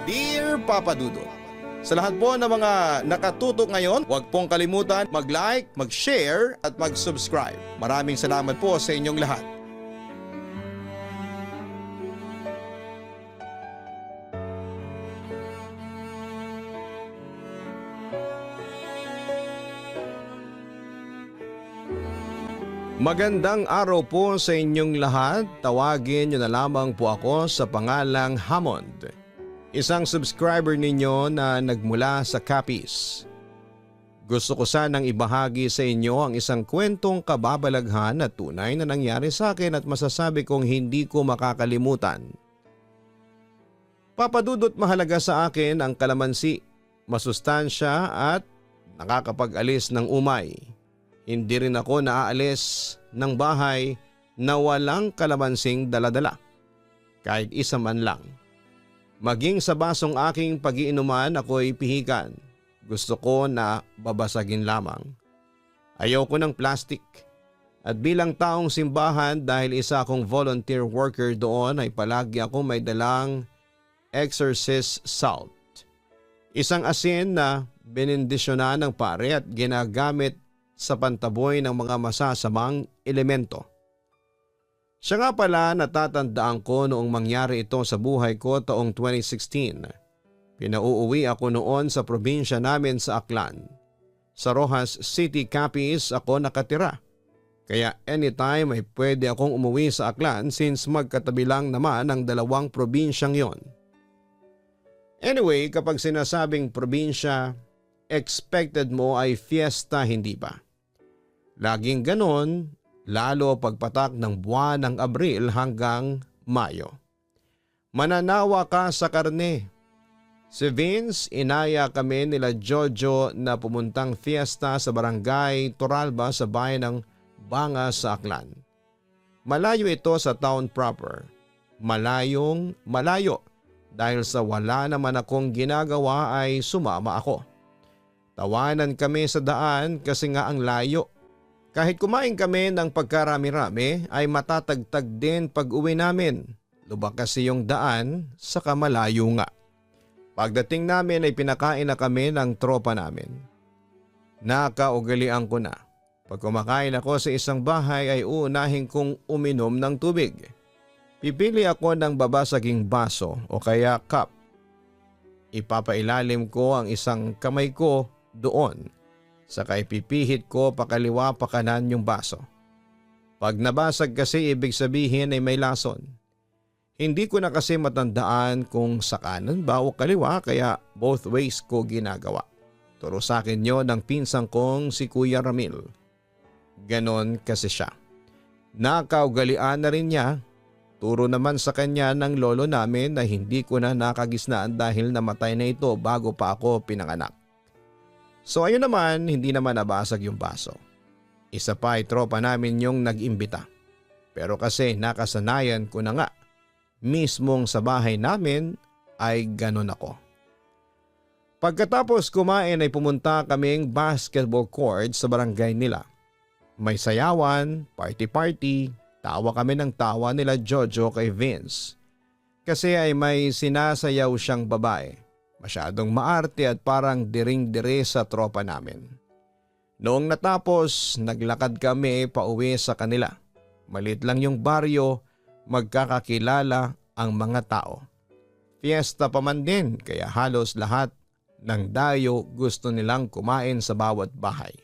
Dear Papa Dudut, sa lahat po ng mga nakatutok ngayon, huwag pong kalimutan mag-like, mag-share at mag-subscribe. Maraming salamat po sa inyong lahat. Magandang araw po sa inyong lahat. Tawagin niyo na lamang po ako sa pangalang Hammond. Isang subscriber ninyo na nagmula sa Capiz. Gusto ko sanang ibahagi sa inyo ang isang kwentong kababalaghan at tunay na nangyari sa akin at masasabi kong hindi ko makakalimutan. Papadudot mahalaga sa akin ang kalamansi, masustansya at nakakapag-alis ng umay. Hindi rin ako naaalis ng bahay na walang kalamansing daladala. Kahit isa man lang. Maging sa basong aking pag-iinuman ako'y pihikan. Gusto ko na babasagin lamang. Ayoko ng plastic. At bilang taong simbahan dahil isa akong volunteer worker doon ay palagi ako may dalang exorcist salt. Isang asin na benendisyonan ng pare at ginagamit sa pantaboy ng mga masasamang elemento. Siya nga pala natatandaan ko noong mangyari ito sa buhay ko taong 2016. Pinauuwi ako noon sa probinsya namin sa Aklan. Sa Rojas City, Capiz ako nakatira. Kaya anytime ay pwede akong umuwi sa Aklan since magkatabi lang naman ang dalawang probinsyang yon. Anyway, kapag sinasabing probinsya, expected mo ay fiesta, hindi ba? Laging ganon, lalo pagpatak ng buwan ng Abril hanggang Mayo. Mananawa ka sa karne. Si Vince, inaya kami nila Jojo na pumuntang fiesta sa barangay Toralba sa bayan ng Banga sa Aklan. Malayo ito sa town proper. Malayong malayo dahil sa wala naman akong ginagawa ay sumama ako. Tawanan kami sa daan kasi nga ang layo. Kahit kumain kami ng pagkarami-rami ay matatagtag din pag uwi namin. Lubak kasi yung daan saka malayo nga. Pagdating namin ay pinakain na kami ng tropa namin. Nakaugalian ko na. Pag kumakain ako sa isang bahay ay uunahin kong uminom ng tubig. Pipili ako ng babasaging baso o kaya cup. Ipapailalim ko ang isang kamay ko doon. Saka ipipihit ko pakaliwa pakanan yung baso. Pag nabasag kasi ibig sabihin ay may lason. Hindi ko na kasi matandaan kung sa kanan ba o kaliwa kaya both ways ko ginagawa. Turo sa akin yun ng pinsang kong si Kuya Ramil. Ganon kasi siya. Nakaugalian na rin niya. Turo naman sa kanya ng lolo namin na hindi ko na nakagisnaan dahil namatay na ito bago pa ako pinanganak. So ayun naman, hindi naman nabasag yung baso. Isa pa ay tropa namin yung nag-imbita. Pero kasi nakasanayan ko na nga, mismong sa bahay namin ay ganon ako. Pagkatapos kumain ay pumunta kaming basketball court sa barangay nila. May sayawan, party-party, tawa kami ng tawa nila Jojo kay Vince. Kasi ay may sinasayaw siyang babae. Masyadong maarte at parang diring-dire sa tropa namin. Noong natapos, naglakad kami pauwi sa kanila. Maliit lang yung baryo, magkakakilala ang mga tao. Fiesta pa man din kaya halos lahat ng dayo gusto nilang kumain sa bawat bahay.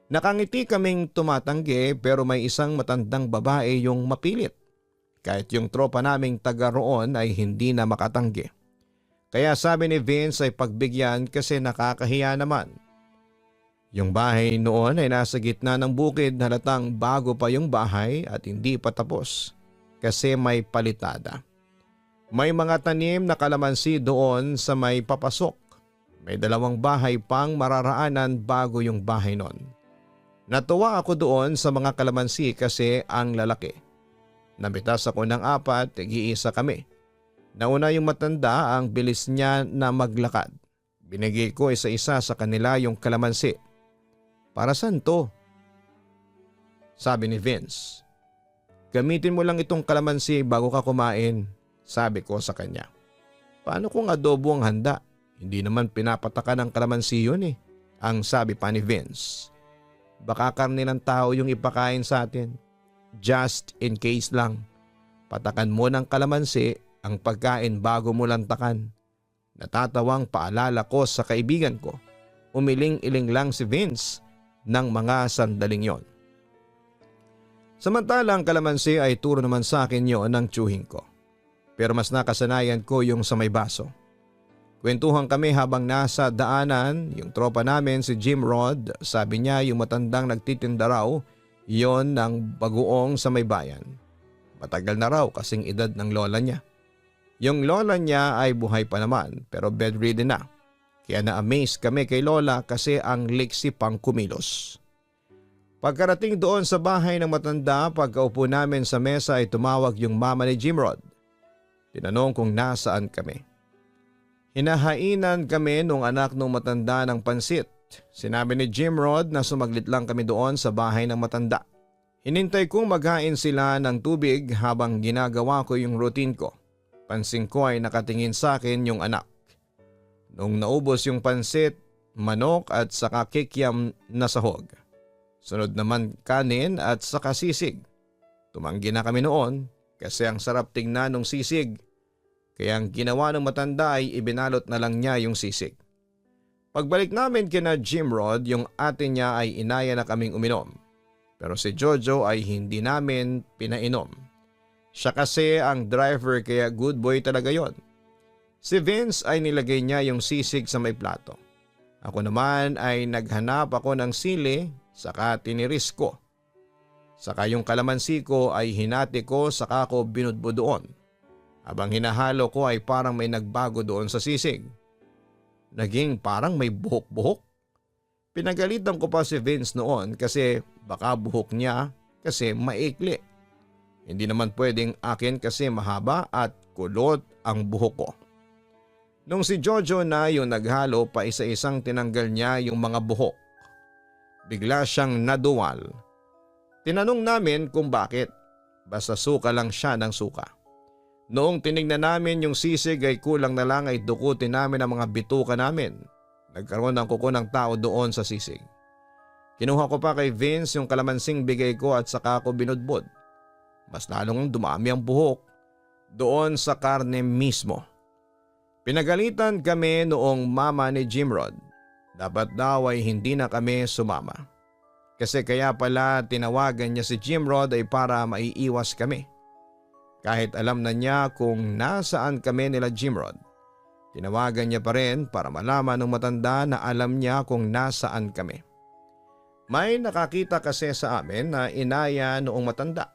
Nakangiti kaming tumatanggi pero may isang matandang babae yung mapilit. Kahit yung tropa naming taga roon ay hindi na makatanggi. Kaya sabi ni Vince ay pagbigyan kasi nakakahiya naman. Yung bahay noon ay nasa gitna ng bukid, halatang bago pa yung bahay at hindi pa tapos kasi may palitada. May mga tanim na kalamansi doon sa may papasok. May 2 bahay pang mararaanan bago yung bahay nun. Natuwa ako doon sa mga kalamansi kasi ang lalaki. Nabitas ako ng 4, tig-iisa kami. Nauna yung matanda, ang bilis niya na maglakad. Binigay ko isa-isa sa kanila yung kalamansi. Para saan to? Sabi ni Vince. Gamitin mo lang itong kalamansi bago ka kumain, sabi ko sa kanya. Paano kung adobo ang handa? Hindi naman pinapataka ng kalamansi yun eh, ang sabi pa ni Vince. Baka karne ng tao yung ipakain sa atin. Just in case lang. Patakan mo ng kalamansi ang pagkain bago mo lantakan. Natatawang paalala ko sa kaibigan ko. Umiling-iling lang si Vince ng mga sandaling yon. Samantalang kalamansi ay turo naman sa akin yon ng tsuhin ko. Pero mas nakasanayan ko yung sa may baso. Kwentuhan kami habang nasa daanan yung tropa namin si Jim Rod. Sabi niya yung matandang nagtitinda raw yon ng bagoong sa may bayan. Matagal na raw kasing edad ng lola niya. Yung lola niya ay buhay pa naman pero bedridden na. Kaya na-amaze kami kay lola kasi ang liksi pang kumilos. Pagkarating doon sa bahay ng matanda, pagkaupo namin sa mesa ay tumawag yung mama ni Jim Rod. Tinanong kung nasaan kami. Hinahainan kami nung anak nung matanda ng pansit. Sinabi ni Jim Rod na sumaglit lang kami doon sa bahay ng matanda. Hinintay kong maghain sila ng tubig habang ginagawa ko yung routine ko. Pansin ko ay nakatingin sa akin yung anak. Nung naubos yung pansit, manok at saka kikiam na sahog. Sunod naman kanin at saka sisig. Tumanggi na kami noon kasi ang sarap tingnan ng sisig. Kaya ang ginawa ng matanda ay ibinalot na lang niya yung sisig. Pagbalik namin kina Jim Rod, yung ate niya ay inaya na kaming uminom. Pero si Jojo ay hindi namin pinainom. Siya kasi ang driver kaya good boy talaga yon. Si Vince ay nilagay niya yung sisig sa may plato. Ako naman ay naghanap ako ng sili saka tiniris ko. Saka yung kalamansi ko ay hinati ko saka ko binudbo doon. Habang hinahalo ko ay parang may nagbago doon sa sisig. Naging parang may buhok-buhok. Pinagalitan ko pa si Vince noon kasi baka buhok niya kasi maikli. Hindi naman pwedeng akin kasi mahaba at kulot ang buhok ko. Nung si Jojo na yung naghalo pa isa-isang tinanggal niya yung mga buhok. Bigla siyang naduwal. Tinanong namin kung bakit. Basta suka lang siya ng suka. Noong tinignan namin yung sisig ay kulang na lang ay dukutin namin ang mga bituka namin. Nagkaroon ng kuko ng tao doon sa sisig. Kinuha ko pa kay Vince yung kalamansing bigay ko at saka ko binudbod. Mas lalong dumami ang buhok doon sa karne mismo. Pinagalitan kami noong mama ni Jim Rod. Dapat daw ay hindi na kami sumama. Kasi kaya pala tinawagan niya si Jim Rod ay para maiiwas kami. Kahit alam na niya kung nasaan kami nila Jim Rod. Tinawagan niya pa rin para malaman ng matanda na alam niya kung nasaan kami. May nakakita kasi sa amin na inaya noong matanda.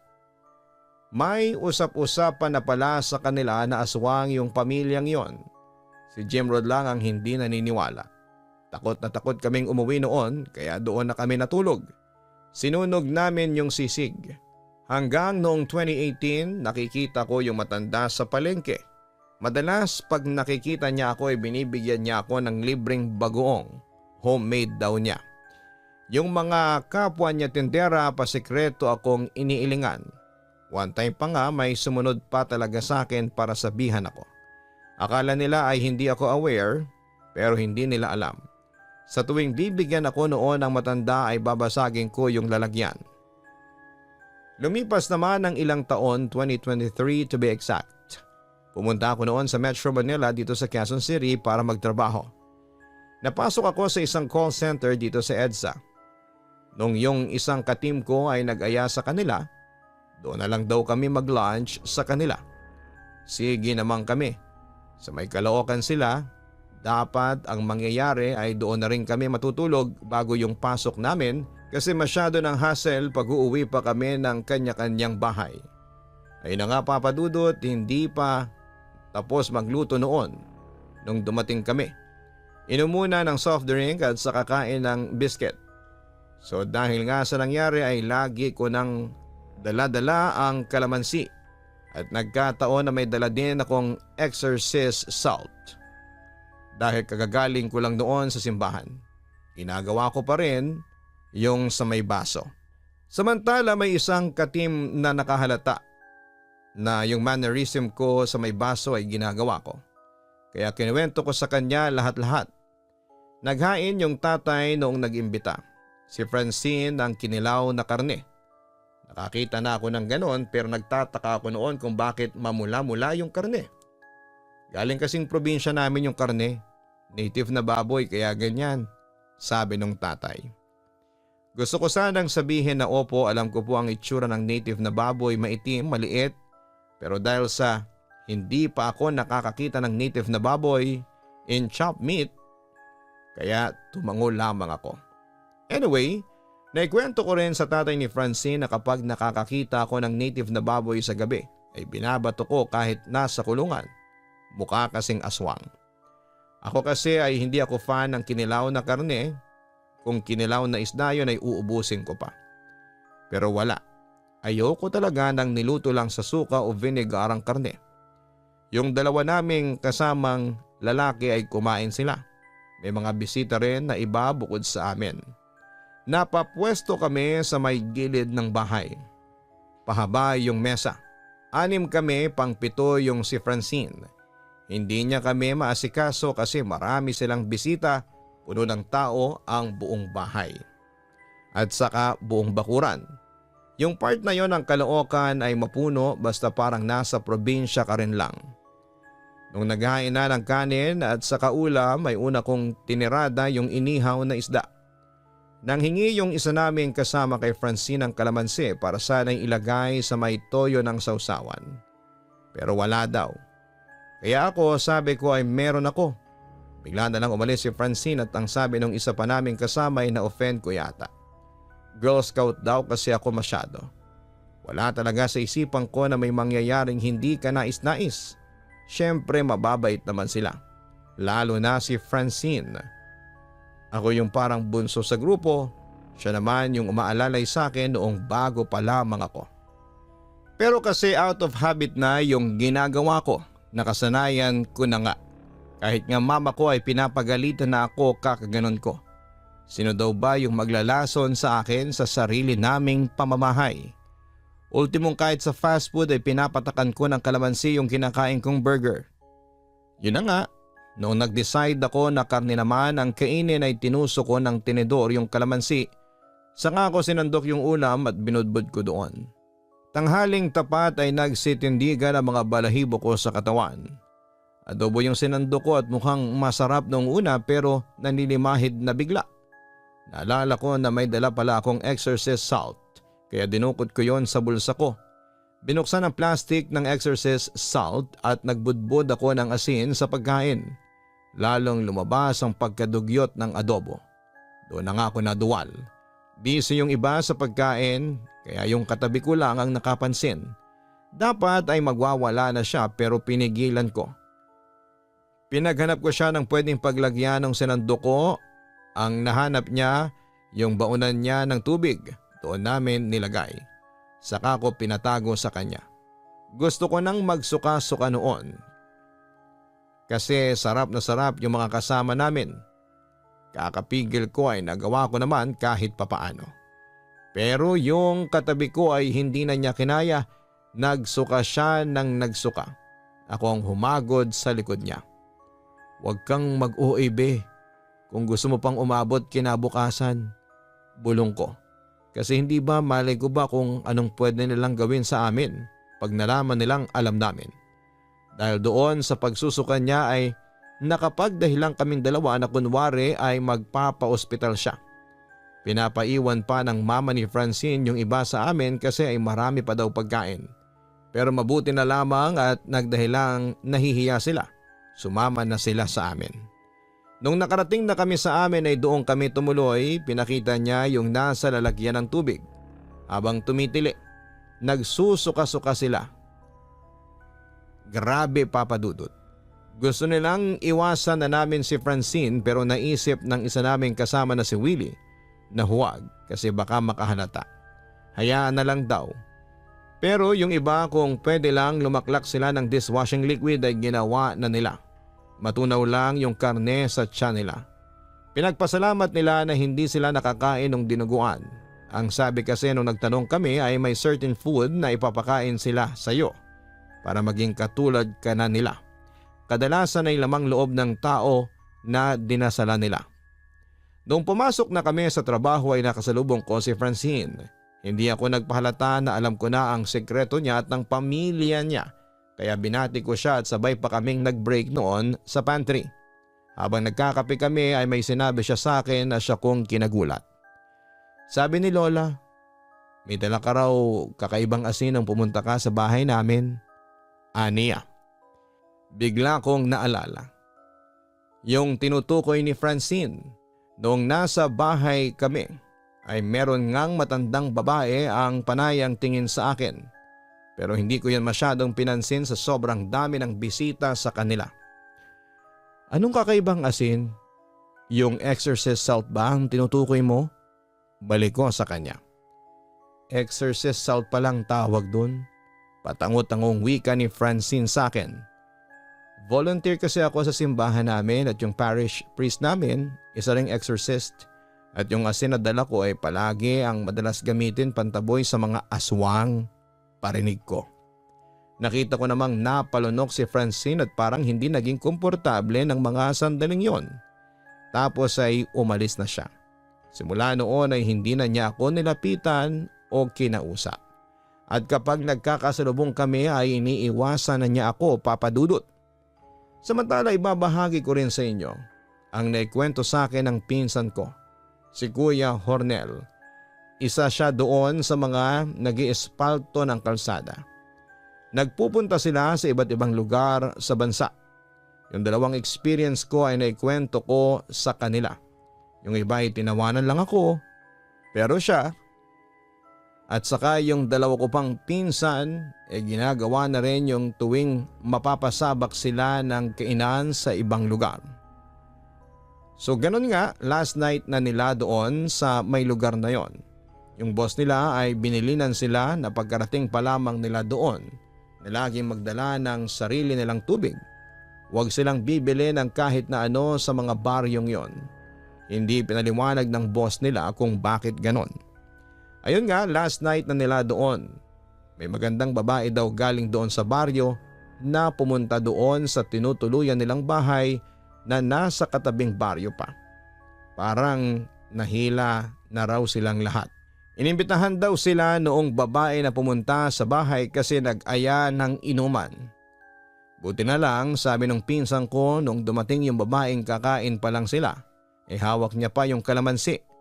May usap-usapan na pala sa kanila na aswang yung pamilyang yon. Si Jim Rod lang ang hindi naniniwala. Takot na takot kaming umuwi noon kaya doon na kami natulog. Sinunog namin yung sisig. Hanggang noong 2018 nakikita ko yung matanda sa palengke. Madalas pag nakikita niya ako ay binibigyan niya ako ng libreng bagoong. Homemade daw niya. Yung mga kapwa niya tindera pasikreto akong iniilingan. One time pa nga may sumunod pa talaga sa akin para sabihan ako. Akala nila ay hindi ako aware pero hindi nila alam. Sa tuwing bibigyan ako noon ng matanda ay babasagin ko yung lalagyan. Lumipas naman ng ilang taon, 2023 to be exact. Pumunta ako noon sa Metro Manila dito sa Quezon City para magtrabaho. Napasok ako sa isang call center dito sa EDSA. Nung yung isang kateam ko ay nag-aya sa kanila, doon na lang daw kami mag-lunch sa kanila. Sige naman kami. Sa may Caloocan sila, dapat ang mangyayari ay doon na rin kami matutulog bago yung pasok namin. Kasi masyado ng hassle pag uuwi pa kami ng kanya-kanyang bahay. Ay na nga papadudot, hindi pa tapos magluto noon nung dumating kami. Inom muna ng soft drink at saka kain ng biscuit. So dahil nga sa nangyari ay lagi ko nang dala-dala ang kalamansi at nagkataon na may dala din akong exorcist salt. Dahil kagagaling ko lang doon sa simbahan, ginagawa ko pa rin yung sa may baso. Samantala may isang katim na nakahalata na yung mannerism ko sa may baso ay ginagawa ko. Kaya kinuwento ko sa kanya lahat-lahat. Naghain yung tatay noong nag-imbita. Si Francine ng kinilaw na karne. Nakakita na ako ng ganon pero nagtataka ako noon kung bakit mamula-mula yung karne. Galing kasing probinsya namin yung karne. Native na baboy kaya ganyan, sabi nung tatay. Gusto ko sanang sabihin na opo, alam ko po ang itsura ng native na baboy, maitim, maliit. Pero dahil sa hindi pa ako nakakakita ng native na baboy in chopped meat, kaya tumango lamang ako. Anyway, naikwento ko rin sa tatay ni Francine na kapag nakakakita ako ng native na baboy sa gabi ay binabato ko kahit nasa kulungan. Mukha kasing aswang. Ako kasi ay hindi ako fan ng kinilaw na karne. Kung kinilaw na isda yun ay uubusin ko pa. Pero wala. Ayoko talaga ng niluto lang sa suka o vinegar ang karne. Yung dalawa naming kasamang lalaki ay kumain sila. May mga bisita rin na iba bukod sa amin. Napapwesto kami sa may gilid ng bahay. Pahaba yung mesa. 6 kami, pang 7 yung si Francine. Hindi niya kami maasikaso kasi marami silang bisita, puno ng tao ang buong bahay. At saka buong bakuran. Yung part na yon ng Caloocan ay mapuno basta parang nasa probinsya ka rin lang. Nung naghain na ng kanin at saka ulam ay una kong tinirada yung inihaw na isda. Nang hingi yung isa namin kasama kay Francine ng kalamansi para sana'y ilagay sa may toyo ng sausawan. Pero wala daw. Kaya ako sabi ko ay meron ako. Bigla na lang umalis si Francine at ang sabi ng isa pa naming kasama ay na-offend ko yata. Girl Scout daw kasi ako masyado. Wala talaga sa isipan ko na may mangyayaring hindi ka nais-nais. Siyempre mababait naman sila. Lalo na si Francine. Ako yung parang bunso sa grupo. Siya naman yung umaalalay sa akin noong bago pa lamang ako. Pero kasi out of habit na yung ginagawa ko. Nakasanayan ko na nga. Kahit nga mama ko ay pinapagalitan na ako kakaganon ko. Sino daw ba yung maglalason sa akin sa sarili naming pamamahay? Ultimong kahit sa fast food ay pinapatakan ko ng kalamansi yung kinakain kong burger. Yun na nga, noong nag-decide ako na karne naman ang kainin ay tinusok ko ng tinidor yung kalamansi. Saka ako sinandok yung ulam at binudbud ko doon. Tanghaling tapat ay nagsitindigan ang mga balahibo ko sa katawan. Adobo yung sinandok ko at mukhang masarap noong una pero nanilimahid na bigla. Naalala ko na may dala pala akong exorcist salt kaya dinukot ko yon sa bulsa ko. Binuksan ang plastic ng exorcist salt at nagbudbud ako ng asin sa pagkain. Lalong lumabas ang pagkadugyot ng adobo. Doon na nga ako naduwal. Busy yung iba sa pagkain kaya yung katabi ko lang ang nakapansin. Dapat ay magwawala na siya pero pinigilan ko. Pinaghanap ko siya ng pwedeng paglagyan ng sinandok ko. Ang nahanap niya yung baunan niya ng tubig. Doon namin nilagay. Saka ko pinatago sa kanya. Gusto ko nang magsuka-suka noon. Kasi sarap na sarap yung mga kasama namin. Kakapigil ko ay nagawa ko naman kahit papaano. Pero yung katabi ko ay hindi na niya kinaya. Nagsuka siya ng nagsuka. Ako ang humagod sa likod niya. Huwag kang mag-OA be. Kung gusto mo pang umabot kinabukasan. Bulong ko. Kasi hindi ba malay ko ba kung anong pwede nilang gawin sa amin pag nalaman nilang alam namin. Dahil doon sa pagsusukan niya ay nakapagdahilan kaming dalawa na kunwari ay magpapa-ospital siya. Pinapaiwan pa ng mama ni Francine yung iba sa amin kasi ay marami pa daw pagkain. Pero mabuti na lamang at nagdahilang nahihiya sila. Sumama na sila sa amin. Nung nakarating na kami sa amin ay doon kami tumuloy, pinakita niya yung nasa lalagyan ng tubig. Habang tumitili, nagsusuka-suka sila. Grabe Papa Dudut. Gusto nilang iwasan na namin si Francine pero naisip ng isa naming kasama na si Willie na huwag kasi baka makahalata. Hayaan na lang daw. Pero yung iba kung pwede lang lumaklak sila ng dishwashing liquid ay ginawa na nila. Matunaw lang yung karne sa tiyan nila. Pinagpasalamat nila na hindi sila nakakain ng dinuguan. Ang sabi kasi nung nagtanong kami ay may certain food na ipapakain sila sa iyo para maging katulad ka na nila. Kadalasan ay lamang loob ng tao na dinasala nila. Noong pumasok na kami sa trabaho ay nakasalubong ko si Francine. Hindi ako nagpahalata na alam ko na ang sekreto niya at ng pamilya niya. Kaya binati ko siya at sabay pa kaming nag-break noon sa pantry. Habang nagkakape kami ay may sinabi siya sa akin na siya kong kinagulat. Sabi ni Lola, may dala ka raw kakaibang asin nang pumunta ka sa bahay namin. Aniya. Bigla kong naalala. Yung tinutukoy ni Francine noong nasa bahay kami ay meron ngang matandang babae ang panayang tingin sa akin. Pero hindi ko yan masyadong pinansin sa sobrang dami ng bisita sa kanila. Anong kakaibang asin? Yung exorcist salt ba ang tinutukoy mo? Balik ko sa kanya. Exorcist salt palang tawag dun. Patangot-tangong wika ni Francine sa akin. Volunteer kasi ako sa simbahan namin at yung parish priest namin, isa ring exorcist. At yung asin na dala ko ay palagi ang madalas gamitin pantaboy sa mga aswang. Parinig ko. Nakita ko namang napalunok si Francine at parang hindi naging komportable ng mga sandaling yon. Tapos ay umalis na siya. Simula noon ay hindi na niya ako nilapitan o kinausap. At kapag nagkakasalubong kami ay iniiwasan na niya ako, Papa Dudut. Samantala ibabahagi ko rin sa inyo ang naikwento sa akin ng pinsan ko, si Kuya Hornel. Isa siya doon sa mga nag-iespalto ng kalsada. Nagpupunta sila sa iba't ibang lugar sa bansa. Yung dalawang experience ko ay naikwento ko sa kanila. Yung iba ay tinawanan lang ako, pero siya at saka yung dalawa ko pang pinsan ginagawa na rin yung tuwing mapapasabak sila ng kainan sa ibang lugar. So ganun nga, last night na nila doon sa may lugar na yon. Yung boss nila ay binilinan sila na pagkarating pa lamang nila doon na laging magdala ng sarili nilang tubig. Huwag silang bibili ng kahit na ano sa mga baryong yon. Hindi pinaliwanag ng boss nila kung bakit ganon. Ayun nga, last night na nila doon. May magandang babae daw galing doon sa baryo na pumunta doon sa tinutuluyan nilang bahay na nasa katabing baryo pa. Parang nahila na raw silang lahat. Inimbitahan daw sila noong babae na pumunta sa bahay kasi nag-aya ng inuman. Buti na lang, sabi ng pinsan ko nung dumating yung babaeng kakain pa lang sila, hawak niya pa yung kalamansi.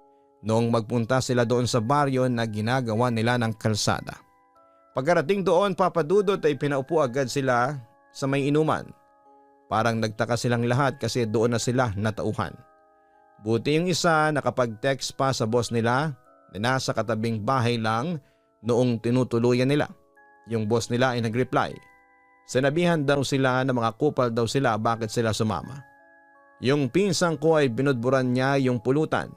Noong magpunta sila doon sa baryo na ginagawa nila ng kalsada. Pagkarating doon, Papa Dudut, ay pinaupo agad sila sa may inuman. Parang nagtaka silang lahat kasi doon na sila natauhan. Buti yung isa nakapag-text pa sa boss nila na nasa katabing bahay lang noong tinutuluyan nila. Yung boss nila ay nag-reply. Sinabihan daw sila na mga kupal daw sila bakit sila sumama. Yung pinsang ko ay binudburan niya yung pulutan.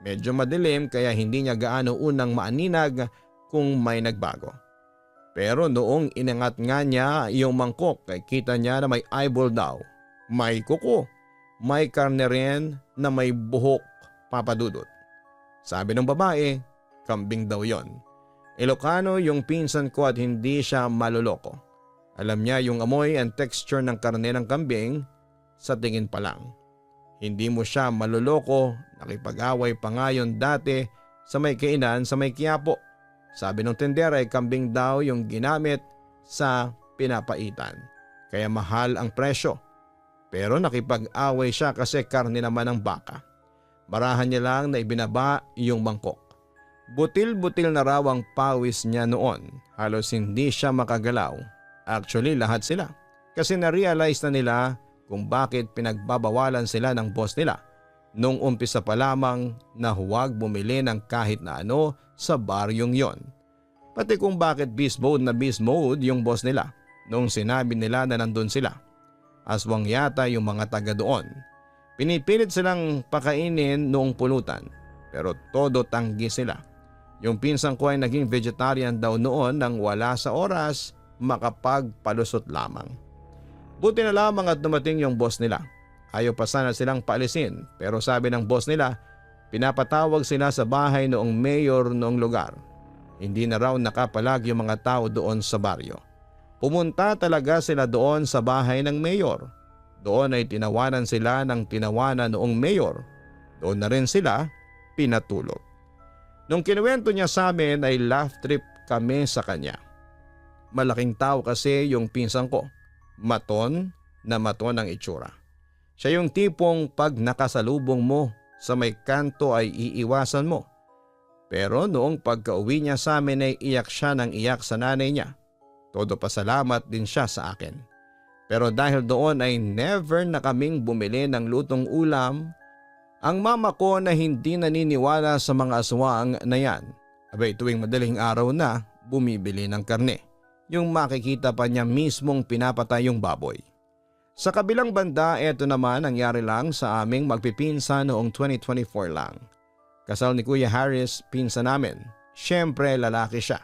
Medyo madilim kaya hindi niya gaano unang maaninag kung may nagbago. Pero noong inangat nga niya yung mangkok ay kita niya na may eyeball daw, may kuko, may karne rin na may buhok, Papa Dudut. Sabi ng babae, kambing daw yon. Ilocano yung pinsan ko at hindi siya maluloko. Alam niya yung amoy and texture ng karne ng kambing sa tingin pa lang. Hindi mo siya maluloko, nakipag-away pa nga yun dati sa may kainan sa may Quiapo. Sabi ng tendera ay kambing daw yung ginamit sa pinapaitan. Kaya mahal ang presyo. Pero nakipag-away siya kasi karne naman ng baka. Marahan niya lang na ibinaba yung mangkok. Butil-butil na raw ang pawis niya noon. Halos hindi siya makagalaw. Actually lahat sila. Kasi na-realize na nila kung bakit pinagbabawalan sila ng boss nila nung umpisa pa lamang na huwag bumili ng kahit na ano sa baryong yon. Pati kung bakit beast mode na beast mode yung boss nila. nung sinabi nila na nandun sila. Aswang yata yung mga taga doon. Pinipilit silang pakainin noong pulutan pero todo tanggi sila. Yung pinsan ko ay naging vegetarian daw noon nang wala sa oras makapagpalusot lamang. Buti na lamang at dumating yung boss nila. Ayaw pa sana silang paalisin pero sabi ng boss nila pinapatawag sila sa bahay noong mayor noong lugar. Hindi na raw nakapalag yung mga tao doon sa baryo. Pumunta talaga sila doon sa bahay ng mayor. Doon ay tinawanan sila ng tinawanan noong mayor. Doon na rin sila pinatulog. Nung kinuwento niya sa amin ay laugh trip kami sa kanya. Malaking tao kasi yung pinsan ko. Maton na maton ang itsura. Siya yung tipong pag nakasalubong mo sa may kanto ay iiwasan mo. Pero noong pagka-uwi niya sa amin ay iyak siya ng iyak sa nanay niya. Todo pasalamat din siya sa akin. Pero dahil doon ay never na kaming bumili ng lutong ulam. Ang mama ko na hindi naniniwala sa mga aswang na yan. Abay tuwing madaling araw na bumibili ng karne. Yung makikita pa niya mismong pinapatay yung baboy. Sa kabilang banda, eto naman nangyari lang sa aming magpipinsan noong 2024 lang. Kasal ni Kuya Harris, pinsan namin. Siyempre lalaki siya.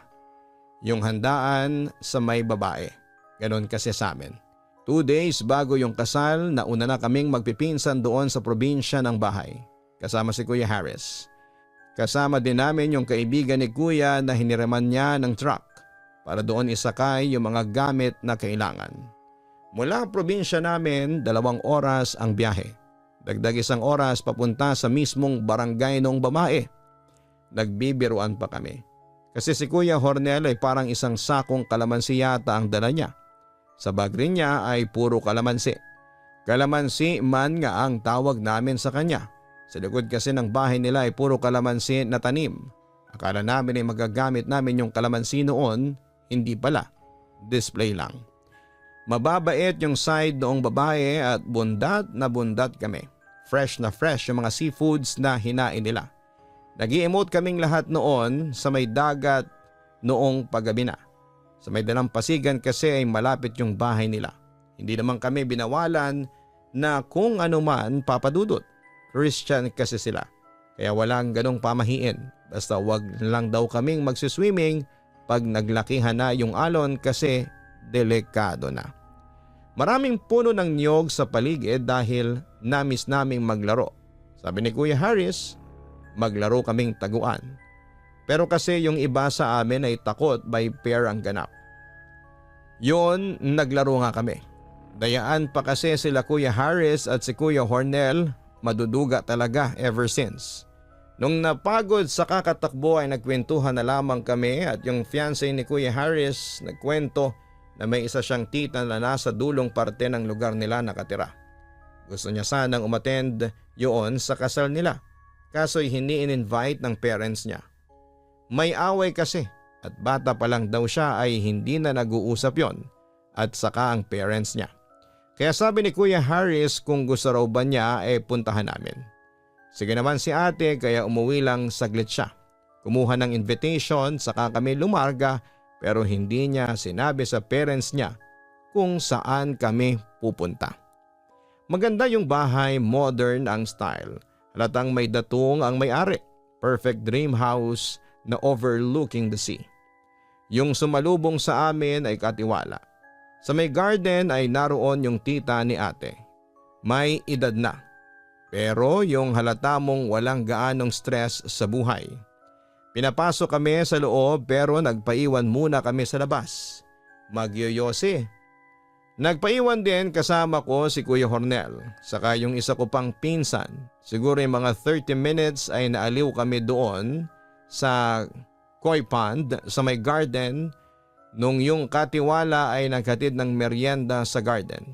Yung handaan sa may babae. Ganon kasi sa amin. 2 days bago yung kasal, nauna na kaming magpipinsan doon sa probinsya ng bahay. Kasama si Kuya Harris. Kasama din namin yung kaibigan ni Kuya na hiniraman niya ng truck para doon isakay yung mga gamit na kailangan. Mula probinsya namin, 2 oras ang biyahe. Dagdag 1 oras papunta sa mismong barangay ng babae. Nagbibiruan pa kami. Kasi si Kuya Hornel ay parang isang sakong kalamansi yata ang dala niya. Sa bag rin niya ay puro kalamansi. Kalamansi man nga ang tawag namin sa kanya. Sa likod kasi ng bahay nila ay puro kalamansi na tanim. Akala namin ay magagamit namin yung kalamansi noon, hindi pala. Display lang. Mababait yung side noong babae at bundat na bundat kami. Fresh na fresh yung mga seafoods na hinain nila. Nag-i-emote kaming lahat noon sa may dagat noong paggabi na. Sa may dalampasigan kasi ay malapit yung bahay nila. Hindi naman kami binawalan na kung ano man papadudot. Christian kasi sila. Kaya walang ganong pamahiin. Basta wag lang daw kaming magsiswimming pag naglakihan na yung alon kasi delikado na. Maraming puno ng niyog sa paligid dahil namis naming maglaro. Sabi ni Kuya Harris, maglaro kaming taguan. Pero kasi yung iba sa amin ay takot by pair ang ganap. Yun, naglaro nga kami. Dayaan pa kasi sila Kuya Harris at si Kuya Hornel, maduduga talaga ever since. Nung napagod sa kakatakbo ay nagkwentuhan na lamang kami at yung fiancé ni Kuya Harris nagkwento na may isa siyang tita na nasa dulong parte ng lugar nila nakatira. Gusto niya sanang umattend yun sa kasal nila kaso'y hindi in-invite ng parents niya. May away kasi at bata pa lang daw siya ay hindi na nag-uusap yon at saka ang parents niya. Kaya sabi ni Kuya Harris kung gusto raw ba niya puntahan namin. Sige naman si ate kaya umuwi lang saglit siya. Kumuha ng invitation saka kami lumarga pero hindi niya sinabi sa parents niya kung saan kami pupunta. Maganda yung bahay, modern ang style. Halatang may datong ang may-ari. Perfect dream house na overlooking the sea. Yung sumalubong sa amin ay katiwala. Sa may garden ay naroon yung tita ni ate. May edad na. Pero yung halata mong walang gaanong stress sa buhay. Pinapasok kami sa loob pero nagpaiwan muna kami sa labas. Magyoyosi. Nagpaiwan din kasama ko si Kuya Hornel. Saka yung isa ko pang pinsan. Siguro yung mga 30 minutes ay naaliw kami doon sa koi pond sa may garden. Nung yung katiwala ay naghatid ng merienda sa garden.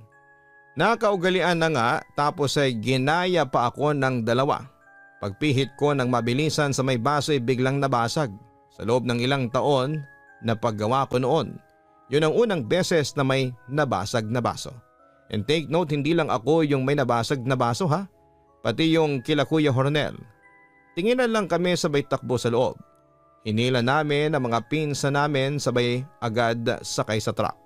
Nakaugalian na nga tapos ay ginaya pa ako ng 2. Pagpihit ko ng mabilisan sa may baso ay biglang nabasag. Sa loob ng ilang taon na paggawa ko noon. Yun ang unang beses na may nabasag na baso. And take note, hindi lang ako yung may nabasag na baso ha. Pati yung kila Kuya Hornel. Tinginan lang kami sabay takbo sa loob. Hinila namin ang mga pinsa namin sabay agad sakay sa truck.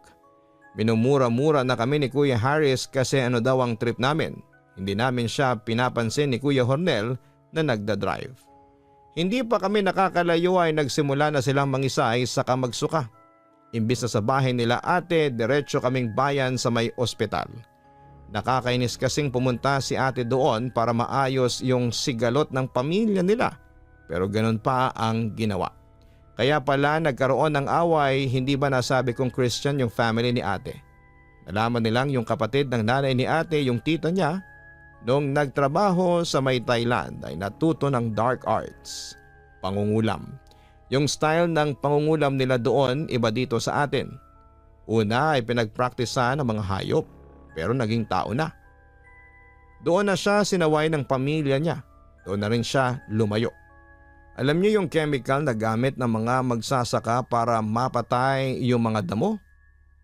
Minumura-mura na kami ni Kuya Harris kasi ano daw ang trip namin. Hindi namin siya pinapansin ni Kuya Hornel na nagdadrive. Hindi pa kami nakakalayo ay nagsimula na silang mangisay sa kamagsuka. Imbis na sa bahay nila ate, diretso kaming bayan sa may ospital. Nakakainis kasing pumunta si ate doon para maayos yung sigalot ng pamilya nila. Pero ganun pa ang ginawa. Kaya pala nagkaroon ng away, hindi ba nasabi kong Christian yung family ni ate. Nalaman nilang yung kapatid ng nanay ni ate, yung tita niya, noong nagtrabaho sa may Thailand ay natuto ng dark arts, pangungulam. Yung style ng pangungulam nila doon iba dito sa atin. Una ay pinagpraktisa ng mga hayop pero naging tao na. Doon na siya sinaway ng pamilya niya. Doon na rin siya lumayo. Alam niyo yung chemical na gamit ng mga magsasaka para mapatay yung mga damo?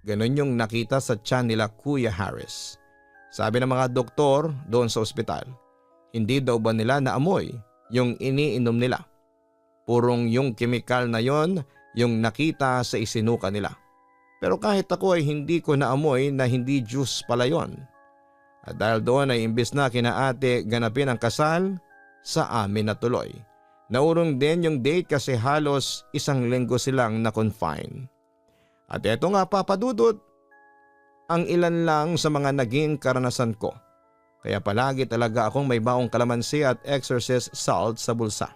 Ganon yung nakita sa tiyan nila Kuya Harris. Sabi ng mga doktor doon sa ospital, hindi daw ba nila naamoy yung iniinom nila? Purong yung chemical na yon yung nakita sa isinuka nila. Pero kahit ako ay hindi ko naamoy na hindi juice pala yon. At dahil doon ay imbis na kinaate ganapin ang kasal, sa amin na tuloy. Naurong din yung date kasi halos 1 linggo silang na-confine. At eto nga papadudot, ang ilan lang sa mga naging karanasan ko. Kaya palagi talaga akong may baong kalamansi at exorcist salt sa bulsa.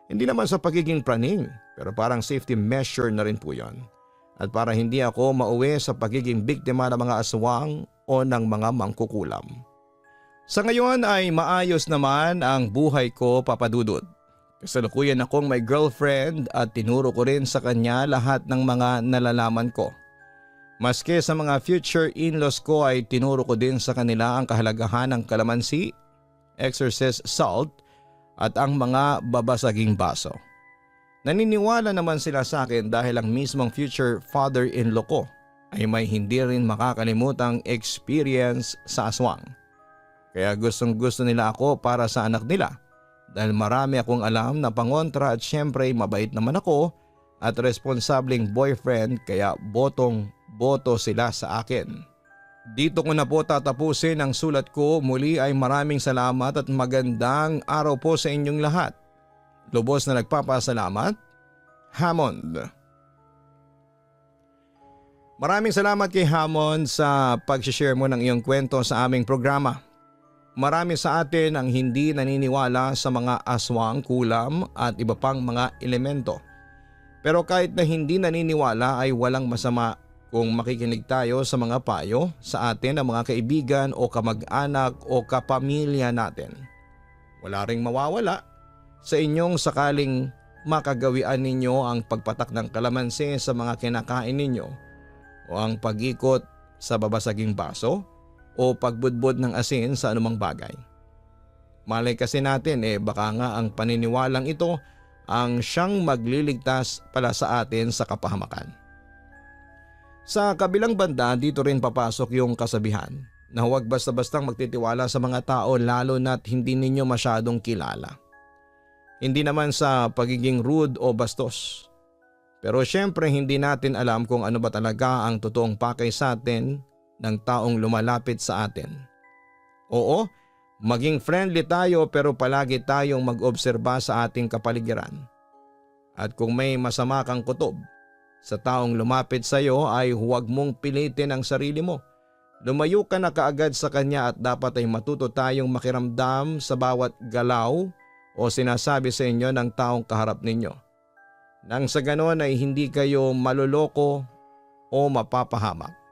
Hindi naman sa pagiging praning, pero parang safety measure na rin po yon. At para hindi ako mauwi sa pagiging biktima ng mga aswang o ng mga mangkukulam. Sa ngayon ay maayos naman ang buhay ko, papadudot. Kasalukuyan akong may girlfriend at tinuro ko rin sa kanya lahat ng mga nalalaman ko. Maski sa mga future in-laws ko ay tinuro ko din sa kanila ang kahalagahan ng kalamansi, exorcist salt at ang mga babasaging baso. Naniniwala naman sila sa akin dahil ang mismong future father-in-law ko ay may hindi rin makakalimutang experience sa aswang. Kaya gustong gusto nila ako para sa anak nila. Dahil marami akong alam na pangontra at syempre mabait naman ako at responsableng boyfriend kaya botong-boto sila sa akin. Dito ko na po tatapusin ang sulat ko. Muli ay maraming salamat at magandang araw po sa inyong lahat. Lubos na nagpapasalamat, Hammond. Maraming salamat kay Hammond sa pag-share mo ng iyong kwento sa aming programa. Marami sa atin ang hindi naniniwala sa mga aswang, kulam at iba pang mga elemento. Pero kahit na hindi naniniwala ay walang masama kung makikinig tayo sa mga payo sa atin ng mga kaibigan o kamag-anak o kapamilya natin. Wala ring mawawala sa inyong sakaling makagawian ninyo ang pagpatak ng kalamansi sa mga kinakain ninyo o ang pag-ikot sa babasaging baso o pagbudbud ng asin sa anumang bagay. Malay kasi natin baka nga ang paniniwalang ito ang siyang magliligtas pala sa atin sa kapahamakan. Sa kabilang banda dito rin papasok yung kasabihan na huwag basta-bastang magtitiwala sa mga tao lalo na't hindi ninyo masyadong kilala. Hindi naman sa pagiging rude o bastos. Pero syempre hindi natin alam kung ano ba talaga ang totoong pakay sa atin ng taong lumalapit sa atin. Oo, maging friendly tayo pero palagi tayong mag-obserba sa ating kapaligiran. At kung may masama kang kutob sa taong lumapit sa iyo ay huwag mong pilitin ang sarili mo. Lumayo ka na kaagad sa kanya at dapat ay matuto tayong makiramdam sa bawat galaw o sinasabi sa inyo ng taong kaharap ninyo. Nang sa ganon ay hindi kayo maluloko o mapapahamak.